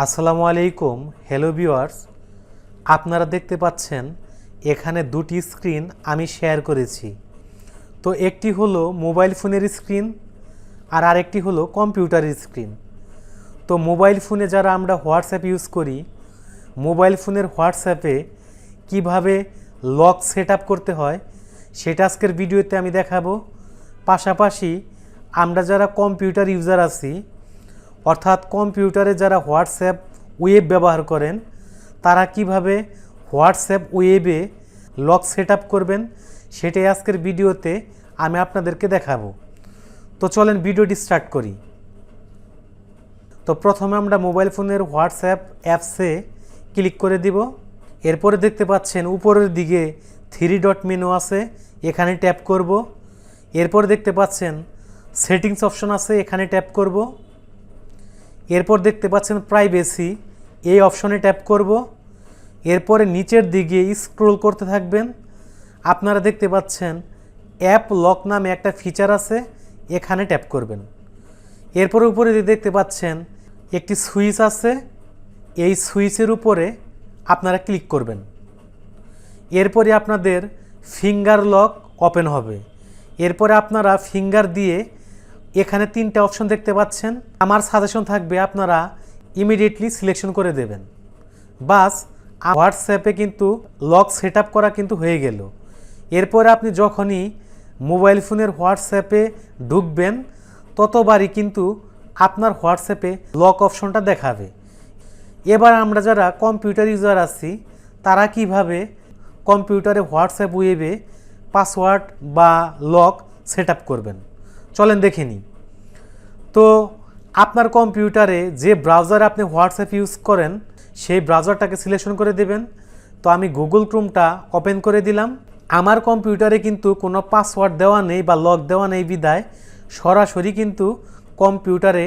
আসসালামু আলাইকুম। Hello viewers, আপনারা দেখতে পাচ্ছেন এখানে দুটি স্ক্রিন আমি শেয়ার করেছি। তো একটি হলো মোবাইল ফোনের স্ক্রিন আর আরেকটি হলো কম্পিউটারের স্ক্রিন। তো মোবাইল ফোনে যারা আমরা হোয়াটসঅ্যাপ ইউজ করি, মোবাইল ফোনের হোয়াটসঅ্যাপে কিভাবে লক সেট আপ করতে হয় সেটা আজকের ভিডিওতে আমি দেখাবো। পাশাপাশি আমরা যারা কম্পিউটার ইউজার আছি, অর্থাৎ কম্পিউটারে যারা হোয়াটসঅ্যাপ ওয়েব ব্যবহার করেন, তারা কিভাবে হোয়াটসঅ্যাপ ওয়েবে লক সেট আপ করবেন সেটাই আজকের ভিডিওতে আমি আপনাদেরকে দেখাবো। তো চলেন ভিডিওটি স্টার্ট করি। তো প্রথমে আমরা মোবাইল ফোনের হোয়াটসঅ্যাপ অ্যাপসে ক্লিক করে দিব। এরপরে দেখতে পাচ্ছেন উপরের দিকে 3 ডট মেনু আছে, এখানে ট্যাপ করব। এরপর দেখতে পাচ্ছেন সেটিংস অপশন আছে, এখানে ট্যাপ করব। এরপর দেখতে পাচ্ছেন প্রাইভেসি, এই অপশনে ট্যাপ করব। এরপরে নিচের দিকে স্ক্রল করতে থাকবেন। আপনারা দেখতে পাচ্ছেন অ্যাপ লক নামে একটা ফিচার আছে, এখানে ট্যাপ করবেন। এরপর উপরে দেখতে পাচ্ছেন একটি সুইচ আছে, এই সুইচের উপরে আপনারা ক্লিক করবেন। এরপরে আপনাদের ফিঙ্গার লক ওপেন হবে। এরপরে আপনারা ফিঙ্গার দিয়ে এখানে 3টে অপশন দেখতে পাচ্ছেন। আমার সাজেশন থাকবে আপনারা ইমিডিয়েটলি সিলেকশন করে দেবেন। বাস হোয়াটসঅ্যাপে কিন্তু লক সেট আপ করা কিন্তু হয়ে গেল। এরপরে আপনি যখনই মোবাইল ফোনের হোয়াটসঅ্যাপে ঢুকবেন ততবারই কিন্তু আপনার হোয়াটসঅ্যাপে লক অপশনটা দেখাবে। এবার আমরা যারা কম্পিউটার ইউজার আছি, তারা কিভাবে কম্পিউটারে হোয়াটসঅ্যাপ ওয়েবে পাসওয়ার্ড বা লক সেট আপ করবেন চলেন দেখে নিই। তো আপনার কম্পিউটারে যে ব্রাউজারে আপনি হোয়াটসঅ্যাপ ইউজ করেন সেই ব্রাউজারটাকে সিলেকশন করে দেবেন। তো আমি গুগল ক্রোমটা ওপেন করে দিলাম। আমার কম্পিউটারে কিন্তু কোনো পাসওয়ার্ড দেওয়া নেই বা লক দেওয়া নেই বিদায় সরাসরি কিন্তু কম্পিউটারে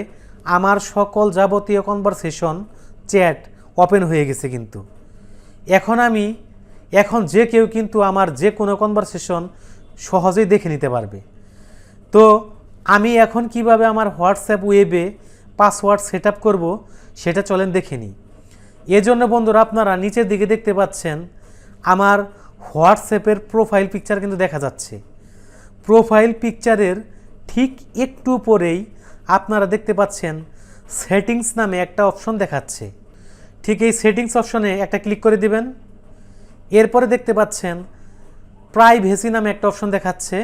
আমার সকল যাবতীয় কনভারসেশন চ্যাট ওপেন হয়ে গেছে। কিন্তু এখন যে কেউ কিন্তু আমার যে কোনো কনভারসেশন সহজেই দেখে নিতে পারবে। তো আমি এখন কিভাবে আমার হোয়াটসঅ্যাপ ওয়েবে পাসওয়ার্ড সেট আপ করবো সেটা চলেন দেখে নিই। এজন্য বন্ধুরা আপনারা নিচের দিকে দেখতে পাচ্ছেন আমার হোয়াটসঅ্যাপের প্রোফাইল পিকচার কিন্তু দেখা যাচ্ছে। প্রোফাইল পিকচারের ঠিক একটু পরেই আপনারা দেখতে পাচ্ছেন সেটিংস নামে একটা অপশন দেখাচ্ছে। ঠিক এই সেটিংস অপশনে একটা ক্লিক করে দিবেন। এরপরে দেখতে পাচ্ছেন প্রাইভেসি নামে একটা অপশন দেখাচ্ছে,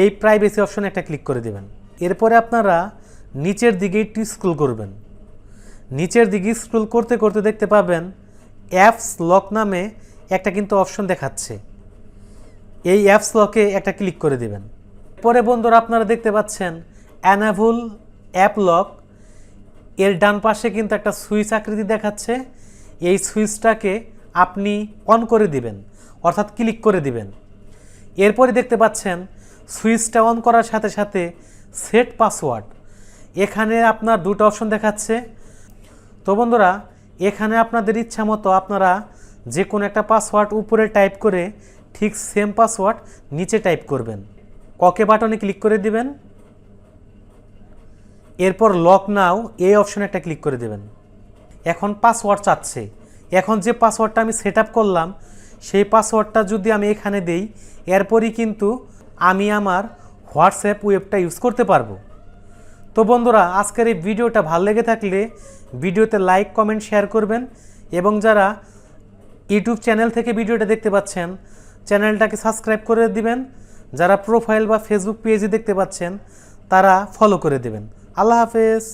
এই প্রাইভেসি অপশনে একটা ক্লিক করে দেবেন। এরপরে আপনারা নিচের দিকে একটু স্ক্রল করবেন। নিচের দিকে স্ক্রল করতে করতে দেখতে পাবেন অ্যাপস লক নামে একটা কিন্তু অপশন দেখাচ্ছে, এই অ্যাপস লকে একটা ক্লিক করে দেবেন। পরে বন্ধুরা আপনারা দেখতে পাচ্ছেন অ্যানাবল অ্যাপ লক, এর ডান পাশে কিন্তু একটা সুইচ আকৃতি দেখাচ্ছে। এই সুইচটাকে আপনি অন করে দিবেন, অর্থাৎ ক্লিক করে দিবেন। এরপরে দেখতে পাচ্ছেন সুইচটা অন করার সাথে সাথে সেট পাসওয়ার্ড, এখানে আপনার দুটো অপশন দেখাচ্ছে। তো বন্ধুরা এখানে আপনাদের ইচ্ছা মতো আপনারা যে কোনো একটা পাসওয়ার্ড উপরে টাইপ করে ঠিক সেম পাসওয়ার্ড নিচে টাইপ করবেন। ওকে বাটনে ক্লিক করে দিবেন। এরপর লক নাও এই অপশনে একটা ক্লিক করে দেবেন। এখন পাসওয়ার্ড চাচ্ছে। এখন যে পাসওয়ার্ডটা আমি সেট আপ করলাম সেই পাসওয়ার্ডটা যদি আমি এখানে দেই, এরপরই কিন্তু আমি আমার হোয়াটসঅ্যাপ ওয়েবটা ইউজ করতে পারবো। তো বন্ধুরা আজকের এই ভিডিওটা ভালো লেগে থাকলে ভিডিওতে লাইক কমেন্ট শেয়ার করবেন, এবং যারা ইউটিউব চ্যানেল থেকে ভিডিওটা দেখতে পাচ্ছেন চ্যানেলটাকে সাবস্ক্রাইব করে দিবেন। যারা প্রোফাইল বা ফেসবুক পেজে দেখতে পাচ্ছেন তারা ফলো করে দেবেন। আল্লাহ হাফেজ।